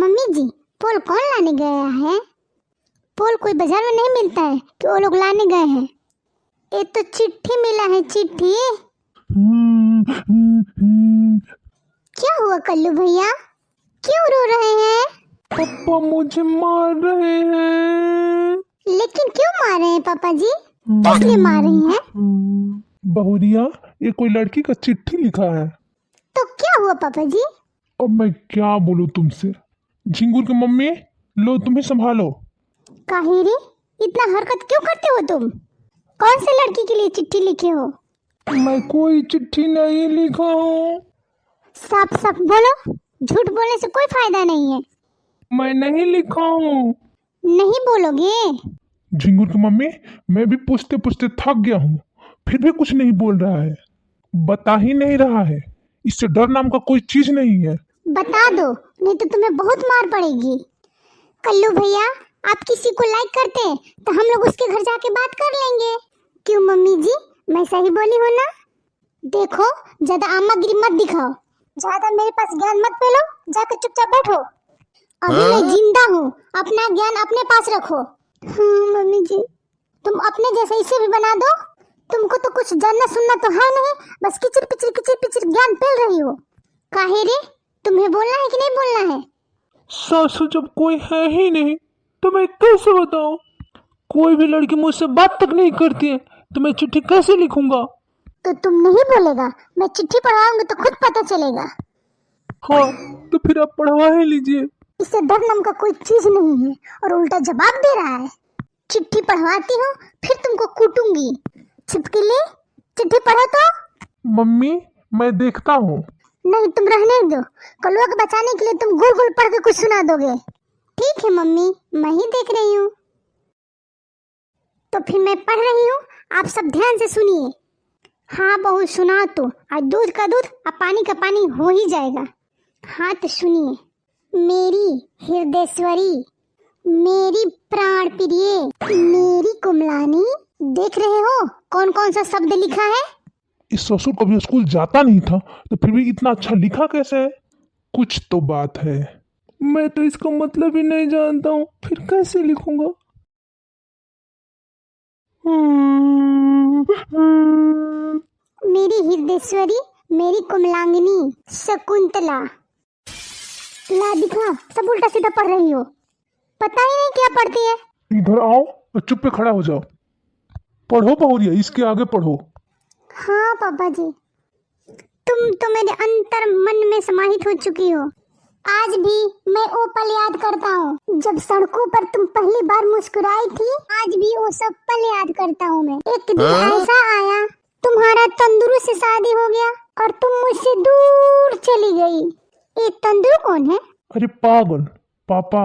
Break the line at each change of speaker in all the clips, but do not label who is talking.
Mummy जी, पोल कौन लाने गया है? पोल कोई बाजार में नहीं मिलता है कि वो लोग लाने गए हैं। ये तो चिट्ठी मिला है, चिट्ठी। क्या हुआ कल्लू भैया, क्यों रो रहे हैं?
पापा मुझे मार रहे हैं।
लेकिन क्यों मार रहे हैं पापा जी, किस लिए मार रही हैं?
बहुरिया, ये कोई लड़की का चिट्ठी लिखा है।
तो क्या हुआ पापा जी?
अब मैं क्या बोलूं तुमसे। झिंगुर की मम्मी, लो तुम्हें संभालो।
काहिरी, इतना हरकत क्यों करते हो तुम? कौन से लड़की के लिए चिट्ठी लिखे हो?
मैं कोई चिट्ठी नहीं लिखा हूँ।
साफ साफ बोलो, झूठ बोलने से कोई फायदा नहीं है।
मैं नहीं लिखा हूँ।
नहीं बोलोगे?
झिंगुर की मम्मी, मैं भी पूछते पूछते थक गया हूँ, फिर भी कुछ नहीं बोल रहा है, बता ही नहीं रहा है। इससे डर नाम का कोई चीज नहीं है।
बता दो, नहीं तो तुम्हें बहुत मार पड़ेगी। कल्लू भैया, आप किसी को लाइक करते हैं तो हम लोग उसके घर जाके बात कर लेंगे। क्यों मम्मी जी, मैं सही बोली हूँ ना? देखो, ज्यादा आमागिरी मत दिखाओ, ज्यादा मेरे पास ज्ञान मत फैलो, जाकर चुपचाप बैठो। अभी मैं जिंदा हूँ, अपना ज्ञान अपने पास रखो। हाँ मम्मी जी, तुम अपने जैसे इसे भी बना दो। तुमको तो कुछ जानना सुनना तो है नहीं, बस किचिर पिचिर ज्ञान फैल रही हो। काहे रे, तुम्हें बोलना है कि नहीं बोलना है?
सासू, जब कोई है ही नहीं तो मैं कैसे बताऊं? कोई भी लड़की मुझसे बात तक नहीं करती है तो मैं चिट्ठी कैसे लिखूंगा?
तो तुम नहीं बोलेगा, मैं चिट्ठी पढ़वाऊंगी तो खुद पता चलेगा।
हाँ, तो फिर आप पढ़वा ही लीजिए।
इससे डर नाम का कोई चीज नहीं है और उल्टा जवाब दे रहा है। चिट्ठी पढ़वाती हूँ, फिर तुमको कूटूंगी। छिपकली, चिट्ठी पढ़ो तो।
मम्मी, मैं देखता हूँ।
नहीं, तुम रहने दो। कलुआ को बचाने के लिए तुम गुल गुल पढ़ के कुछ सुना दोगे। ठीक है मम्मी, मैं ही देख रही हूँ। तो फिर मैं पढ़ रही हूँ, आप सब ध्यान से सुनिए। हाँ बहू, सुना तो आज दूध का दूध अब पानी का पानी हो ही जाएगा। हाँ तो सुनिए। मेरी हृदयेश्वरी, मेरी प्राण प्रिय, मेरी कुमलानी, देख रहे हो कौन कौन सा शब्द लिखा है?
इस ससुर कभी स्कूल जाता नहीं था तो फिर भी इतना अच्छा लिखा कैसे है? कुछ तो बात है। मैं तो इसका मतलब ही नहीं जानता हूँ, फिर कैसे लिखूंगा?
मेरी हृदयेश्वरी, मेरी कुमलांगिनी, शकुंतला। ला दिखा, सब उल्टा सीधा पढ़ रही हो, पता ही नहीं क्या पढ़ती है।
इधर आओ और चुप पे खड़ा हो जाओ। पढ़ो बहुरिया, इसके आगे पढ़ो।
हाँ पापा जी, तुम तो मेरे अंतर मन में समाहित हो चुकी हो। आज भी मैं वो पल याद करता हूँ जब सड़कों पर तुम पहली बार मुस्कुराई थी। आज भी वो सब पल याद करता हूँ मैं। एक दिन ऐसा आया, तुम्हारा तंदुरु से शादी हो गया और तुम मुझसे दूर चली गई। ये तंदुरु कौन है?
अरे पागल, पापा।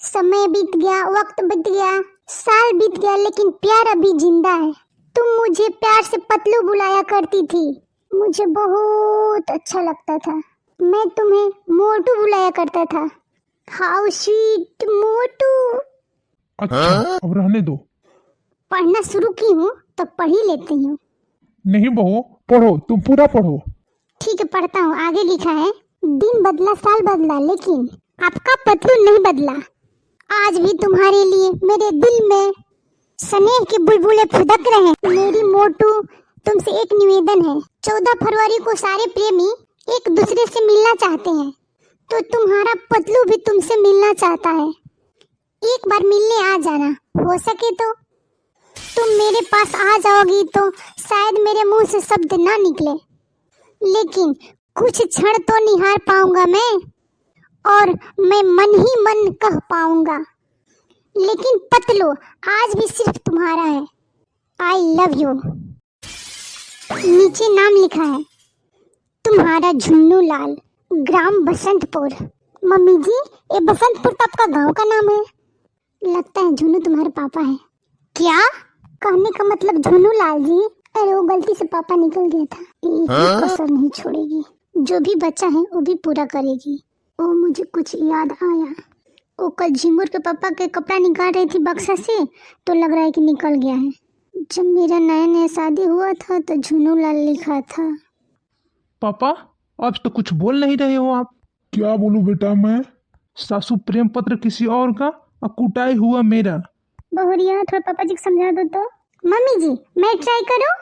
समय बीत गया, वक्त बीत गया, साल बीत गया, लेकिन प्यार अभी जिंदा है। तुम मुझे प्यार से पतलू बुलाया करती थी, मुझे बहुत अच्छा लगता था। मैं तुम्हें मोटू बुलाया करता था। हाउ स्वीट मोटू।
अच्छा, अब रहने दो।
पढ़ना शुरू की हूँ तो पढ़ ही लेती हूँ।
नहीं बहू, पढ़ो, तुम पूरा पढ़ो।
ठीक है, पढ़ता हूँ। आगे लिखा है, दिन बदला साल बदला, लेकिन आपका पतलू नहीं बदला। आज भी तुम्हारे लिए मेरे दिल में स्नेह के बुलबुले फुदक रहे। मेरी मोटू, तुमसे एक निवेदन है। 14 फरवरी को सारे प्रेमी एक दूसरे से मिलना चाहते हैं, तो तुम्हारा पतलू भी तुमसे मिलना चाहता है। एक बार मिलने आ जाना, हो सके तो। तुम मेरे पास आ जाओगी तो शायद मेरे मुंह से शब्द ना निकले, लेकिन कुछ क्षण तो निहार पाऊंगा मैं, और मैं मन ही मन कह पाऊंगा। लेकिन पतलू आज भी सिर्फ तुम्हारा है। I love you. नीचे नाम लिखा है, तुम्हारा झुन्नू लाल, ग्राम बसंतपुर। मम्मी जी, ये बसंतपुर तो आपका गांव का नाम है। लगता है झुन्नू तुम्हारे पापा है। क्या कहने का मतलब झुन्नू लाल जी? अरे वो गलती से पापा निकल गया था। एक कसर नहीं छोड़ेगी, जो भी बच्चा है वो भी पूरा करेगी। ओ, मुझे कुछ याद आया। वो कल झिंगुर के पापा के कपड़ा निकाल रही थी बक्सा से, तो लग रहा है कि निकल गया है। जब मेरा नया नया शादी हुआ था तो झुन्नू लाल लिखा था।
पापा, आज तो कुछ बोल नहीं रहे हो आप। क्या बोलूं बेटा मैं? सासू प्रेम पत्र किसी और का और कुटाई हुआ मेरा।
बहुरिया थोड़ा पापा जी को समझा दो तो। मम्मी जी मैं ट्राई करूं?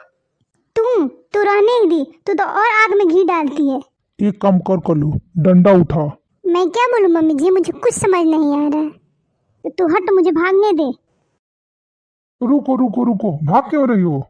तू रहने ही दी, तू तो और आग में घी डालती है।
एक काम कर लो, डंडा उठा।
मैं क्या बोलूं मम्मी जी, मुझे कुछ समझ नहीं आ रहा है। तो तू हट, मुझे भागने दे।
रुको रुको रुको, भाग क्यों रही हो?